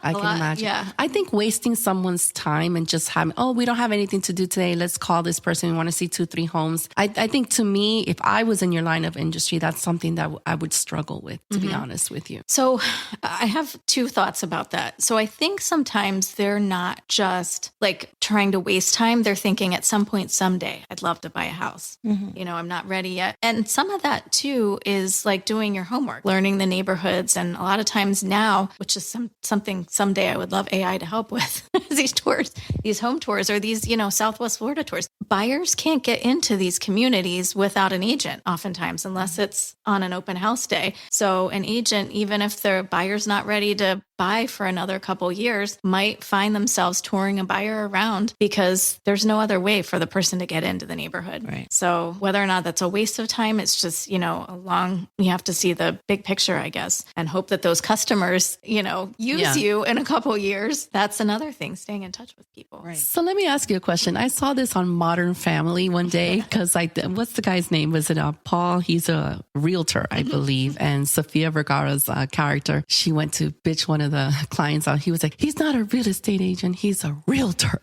I can imagine. Yeah. I think wasting someone's time and just having, we don't have anything to do today. Let's call this person. We want to see 2-3 homes. I think to me, if I was in your line of industry, that's something that I would struggle with, to be honest with you. So I have 2 thoughts about that. So I think sometimes they're not just like trying to waste time. They're thinking at some point someday, I'd love to buy a house. I'm not ready yet. And some of that too is like doing your homework, learning the neighborhoods. And a lot of times now, which is something someday I would love AI to help with, these tours, these home tours, or these, Southwest Florida tours. Buyers can't get into these communities without an agent oftentimes, unless it's on an open house day. So an agent, even if the buyer's not ready to buy for another couple years, might find themselves touring a buyer around because there's no other way for the person to get into the neighborhood. Right. So whether or not that's a waste of time, it's just, you have to see the big picture, I guess, and hope that those customers, use you in a couple years. That's another thing, staying in touch with people. Right. So let me ask you a question. I saw this on Modern Family one day because what's the guy's name? Was it Paul? He's a realtor, I believe. And Sofia Vergara's character, she went to bitch one of the clients out. He was like, he's not a real estate agent. He's a realtor.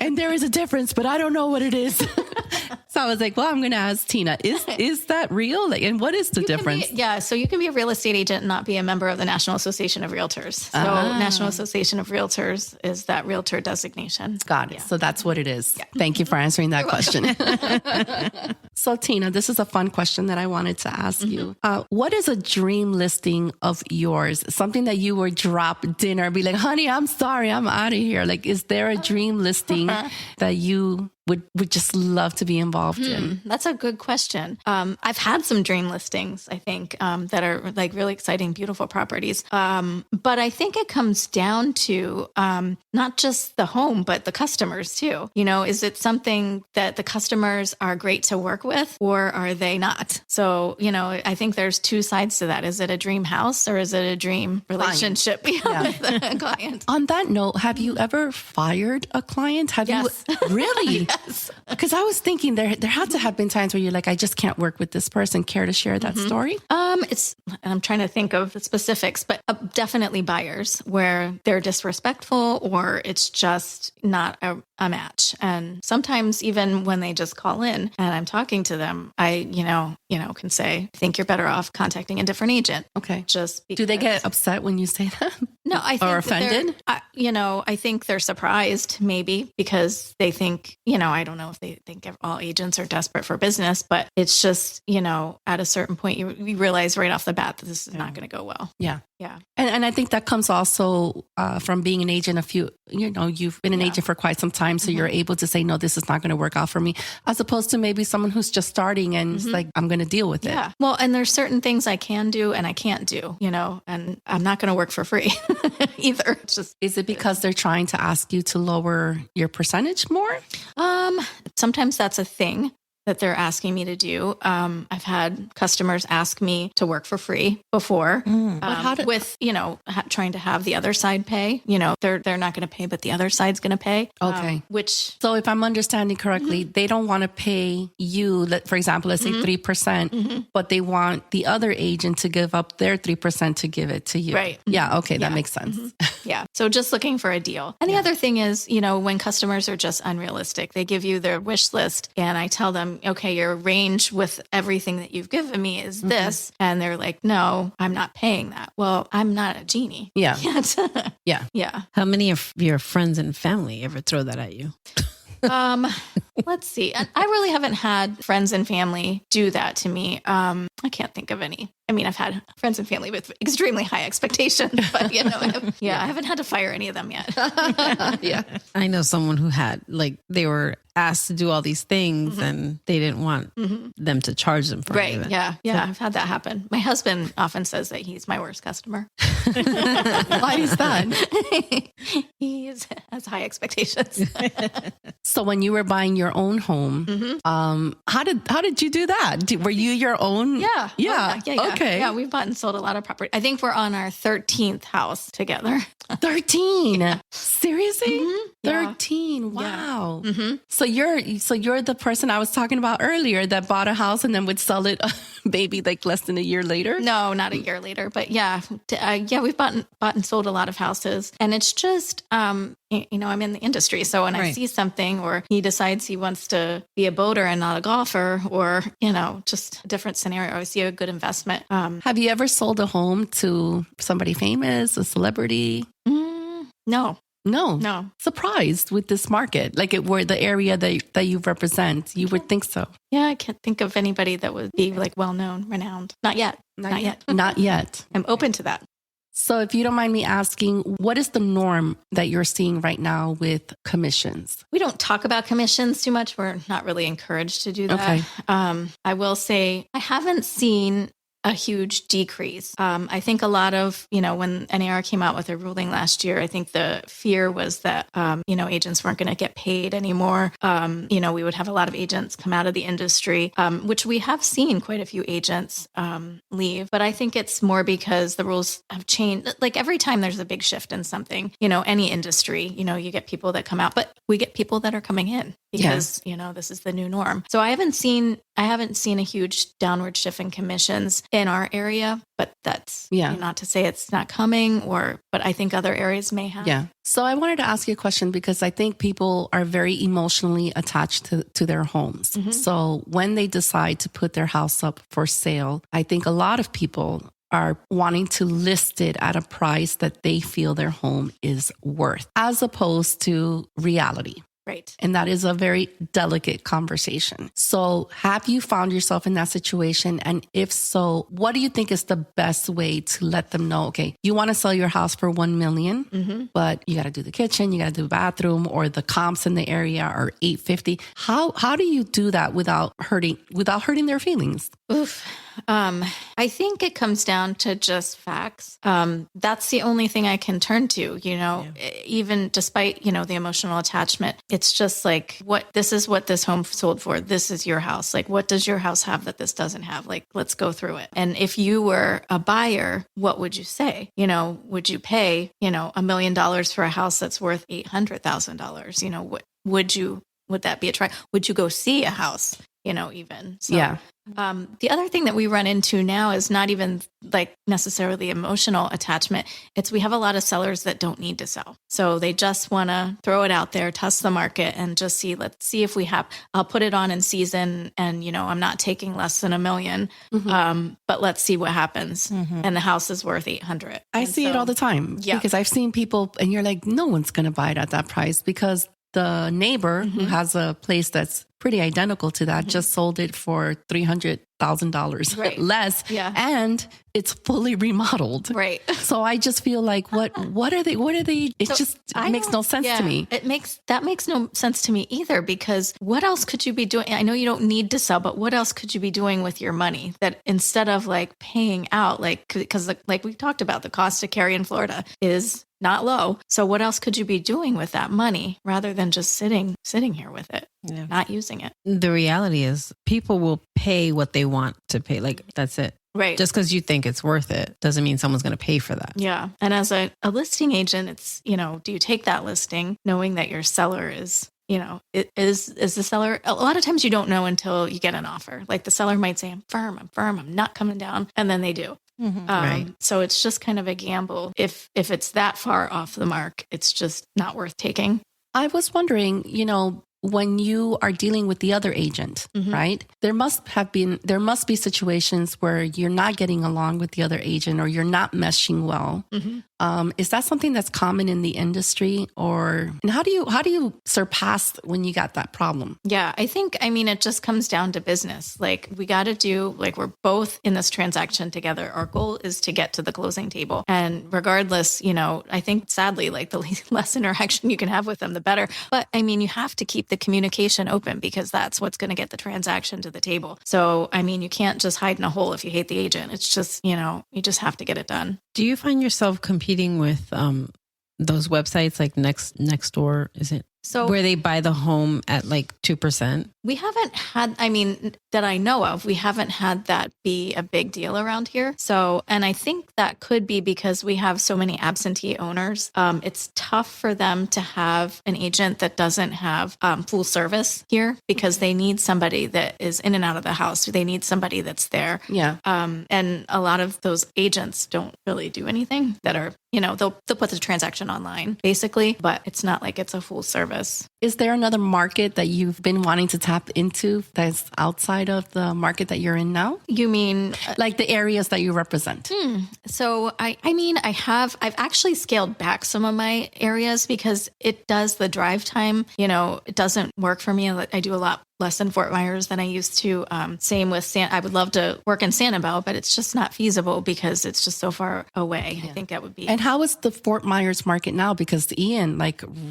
And there is a difference, but I don't know what it is. So I was like, well, I'm going to ask Tina, is that real? Like, and what is the difference? So you can be a real estate agent and not be a member of the National Association of Realtors. So National Association of Realtors is that realtor designation. Got it. Yeah. So that's what it is. Yeah. Thank you for answering that question. So Tina, this is a fun question that I wanted to ask you. What is a dream listing of yours? Something that you would drop dinner and be like, honey, I'm sorry, I'm out of here. Like, is there a dream listing that you would just love to be involved in? That's a good question. I've had some dream listings, I think, that are like really exciting, beautiful properties. But I think it comes down to not just the home, but the customers too. Is it something that the customers are great to work with or are they not? So, I think there's 2 sides to that. Is it a dream house or is it a dream relationship with a client? On that note, have you ever fired a client? Have you really? Yes. Because I was thinking there had to have been times where you're like, I just can't work with this person. Care to share that story? I'm trying to think of the specifics, but definitely buyers where they're disrespectful or it's just not a match. And sometimes even when they just call in and I'm talking to them, I, can say, I think you're better off contacting a different agent. Okay. Just because. Do they get upset when you say that? No, I think or offended? I think they're surprised maybe because they think, I don't know if they think all agents are desperate for business, but it's just, at a certain point you realize right off the bat that this is not going to go well. Yeah. Yeah. And I think that comes also from being an agent you've been an agent for quite some time. So you're able to say, no, this is not going to work out for me, as opposed to maybe someone who's just starting and it's like, I'm going to deal with it. Yeah. Well, and there's certain things I can do and I can't do, and I'm not going to work for free either. It's just, is it because they're trying to ask you to lower your percentage more? Sometimes that's a thing that they're asking me to do. I've had customers ask me to work for free before, with, trying to have the other side pay. They're not going to pay, but the other side's going to pay. Okay. So if I'm understanding correctly, they don't want to pay you, for example, let's say 3%, but they want the other agent to give up their 3% to give it to you. Right. Yeah. Okay. That makes sense. Yeah. So just looking for a deal. And the other thing is, when customers are just unrealistic, they give you their wish list and I tell them, okay, your range with everything that you've given me is this. And they're like, no, I'm not paying that. Well, I'm not a genie. Yeah. Yeah. Yeah. Yeah. How many of your friends and family ever throw that at you? Let's see. I really haven't had friends and family do that to me. I can't think of any. I mean, I've had friends and family with extremely high expectations, but I haven't had to fire any of them yet. Yeah. I know someone who had, like, they were asked to do all these things and they didn't want them to charge them for Right. it. Yeah. Yeah. I've had that happen. My husband often says that he's my worst customer. Why is that? He has high expectations. So when you were buying your own home, how did you do that? Were you your own? Yeah. Yeah. Okay. Yeah. We've bought and sold a lot of property. I think we're on our 13th house together. 13. Seriously? Yeah. 13. Wow. Mm-hmm. So you're the person I was talking about earlier that bought a house and then would sell it maybe like less than a year later? No, not a year later, but we've bought and sold a lot of houses, and it's just, I'm in the industry. So when I see something, or he decides he wants to be a boater and not a golfer, or, just a different scenario, I see a good investment. Have you ever sold a home to somebody famous, a celebrity? No. Surprised with this market, like were the area that you represent. You would think so. Yeah, I can't think of anybody that would be like well-known, renowned. Not yet. Not yet. I'm open to that. So if you don't mind me asking, what is the norm that you're seeing right now with commissions? We don't talk about commissions too much. We're not really encouraged to do that. Okay. I will say I haven't seen a huge decrease. I think a lot of, when NAR came out with a ruling last year, I think the fear was that, agents weren't going to get paid anymore. We would have a lot of agents come out of the industry, which we have seen quite a few agents leave. But I think it's more because the rules have changed. Like every time there's a big shift in something, any industry, you get people that come out, but we get people that are coming in because, this is the new norm. So I haven't seen a huge downward shift in commissions in our area, but that's not to say it's not coming, but I think other areas may have. Yeah. So I wanted to ask you a question because I think people are very emotionally attached to their homes. So when they decide to put their house up for sale, I think a lot of people are wanting to list it at a price that they feel their home is worth, as opposed to reality. Right. And that is a very delicate conversation. So have you found yourself in that situation? And if so, what do you think is the best way to let them know, okay, you want to sell your house for $1 million, but you got to do the kitchen, you got to do the bathroom, or the comps in the area are $850. How do you do that without hurting their feelings? Oof. I think it comes down to just facts. That's the only thing I can turn to, even despite, the emotional attachment. It's just like, this is what this home sold for. This is your house. Like, what does your house have that this doesn't have? Like, let's go through it. And if you were a buyer, what would you say? Would you pay, $1 million for a house that's worth $800,000? Would that be a try? Would you go see a house? Even. So, yeah. The other thing that we run into now is not even like necessarily emotional attachment. We have a lot of sellers that don't need to sell. So they just want to throw it out there, test the market, and just let's see if I'll put it on in season, and, I'm not taking less than $1 million, but let's see what happens. And the house is worth $800. I see it all the time because I've seen people and you're like, no one's going to buy it at that price because the neighbor who has a place that's pretty identical to that just sold it for $300,000 less, and it's fully remodeled. Right. So I just feel like, what are they? It makes no sense to me. That makes no sense to me either, because what else could you be doing? I know you don't need to sell, but what else could you be doing with your money that instead of like paying out, because like we talked about, the cost to carry in Florida is not low. So what else could you be doing with that money rather than just sitting here with it, not using it? The reality is people will pay what they want to pay. Like, that's it. Right. Just because you think it's worth it doesn't mean someone's going to pay for that. Yeah. And as a listing agent, it's, do you take that listing knowing that your seller is, is the seller, a lot of times you don't know until you get an offer. Like the seller might say, I'm firm, I'm not coming down. And then they do. Right. So it's just kind of a gamble. If it's that far off the mark, it's just not worth taking. I was wondering, when you are dealing with the other agent, right? There must be situations where you're not getting along with the other agent or you're not meshing well. Is that something that's common in the industry, and how do you surpass when you got that problem? Yeah, I mean, it just comes down to business. Like we got to do, like we're both in this transaction together. Our goal is to get to the closing table. And regardless, I think sadly, like the less interaction you can have with them, the better. But I mean, you have to keep the communication open because that's what's going to get the transaction to the table. So, I mean, you can't just hide in a hole if you hate the agent. It's just, you just have to get it done. Do you find yourself competing with those websites like next door? Is it so where they buy the home at like 2%? We haven't had, that I know of, we haven't had that be a big deal around here. So, and I think that could be because we have so many absentee owners. It's tough for them to have an agent that doesn't have full service here because they need somebody that is in and out of the house. They need somebody that's there. Yeah. And a lot of those agents don't really do anything that are, they'll put the transaction online basically, but it's not like it's a full service. Is there another market that you've been wanting to tap into that's outside of the market that you're in now? You mean like the areas that you represent? So I've actually scaled back some of my areas because the drive time, it doesn't work for me. I do a lot less in Fort Myers than I used to. Same with I would love to work in Sanibel, but it's just not feasible because it's just so far away. Yeah. I think that would be. And how is the Fort Myers market now? Because Ian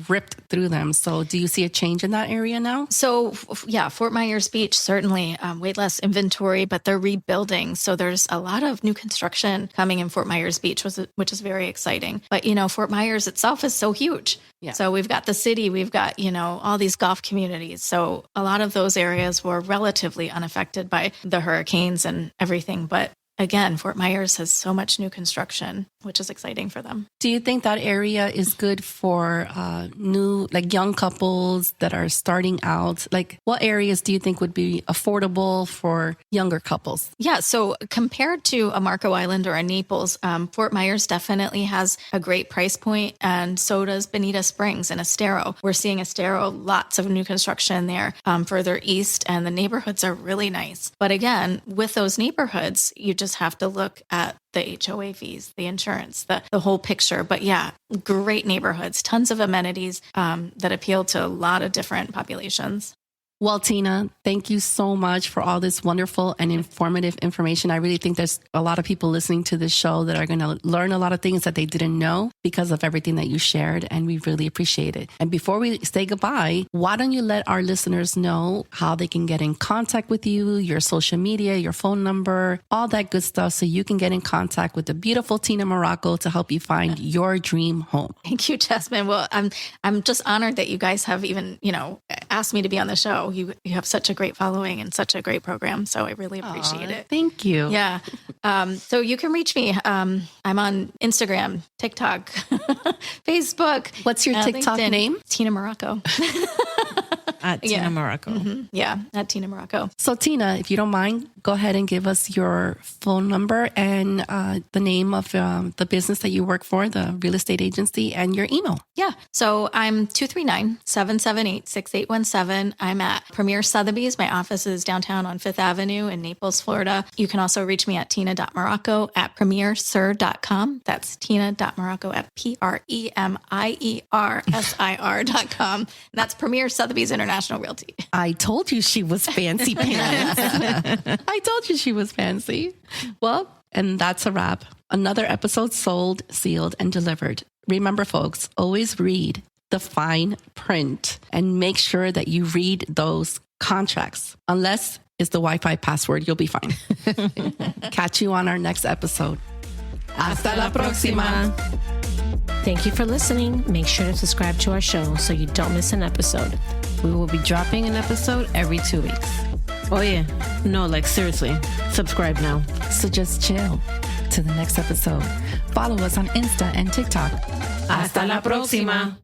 ripped through them. So do you see a change in that area now? So yeah, Fort Myers Beach, certainly way less inventory, but they're rebuilding. So there's a lot of new construction coming in Fort Myers Beach, which is very exciting. But, Fort Myers itself is so huge. Yeah. So we've got the city, we've got, all these golf communities. So a lot of those areas were relatively unaffected by the hurricanes and everything. But again, Fort Myers has so much new construction, which is exciting for them. Do you think that area is good for new, young couples that are starting out? What areas do you think would be affordable for younger couples? Yeah, so compared to a Marco Island or a Naples, Fort Myers definitely has a great price point, and so does Bonita Springs and Estero. We're seeing Estero, lots of new construction there further east, and the neighborhoods are really nice. But again, with those neighborhoods, you just have to look at the HOA fees, the insurance, the whole picture. But yeah, great neighborhoods, tons of amenities that appeal to a lot of different populations. Well, Tina, thank you so much for all this wonderful and informative information. I really think there's a lot of people listening to this show that are going to learn a lot of things that they didn't know because of everything that you shared, and we really appreciate it. And before we say goodbye, why don't you let our listeners know how they can get in contact with you, your social media, your phone number, all that good stuff, so you can get in contact with the beautiful Tina Murocco to help you find your dream home. Thank you, Jasmine. Well, I'm just honored that you guys have even, asked me to be on the show. You have such a great following and such a great program. So I really appreciate it. Thank you. Yeah. So you can reach me. I'm on Instagram, TikTok, Facebook. What's your TikTok LinkedIn. name? Tina Murocco. At Tina Murocco. Mm-hmm. Yeah, at Tina Murocco. So Tina, if you don't mind, go ahead and give us your phone number and the name of the business that you work for, the real estate agency, and your email. Yeah. So I'm 239-778-6817. I'm at Premier Sotheby's. My office is downtown on 5th Avenue in Naples, Florida. You can also reach me at tina.muracco at premiersir.com. That's tina.muracco at premiersir.com. That's Premier Sotheby's International Realty. I told you she was fancy pants. I told you she was fancy. Well, and that's a wrap. Another episode sold, sealed, and delivered. Remember, folks, always read the fine print and make sure that you read those contracts. Unless it's the Wi-Fi password, you'll be fine. Catch you on our next episode. Hasta la próxima. Thank you for listening. Make sure to subscribe to our show so you don't miss an episode. We will be dropping an episode every 2 weeks. Oh, yeah. No, seriously. Subscribe now. So just chill to the next episode. Follow us on Insta and TikTok. Hasta la próxima.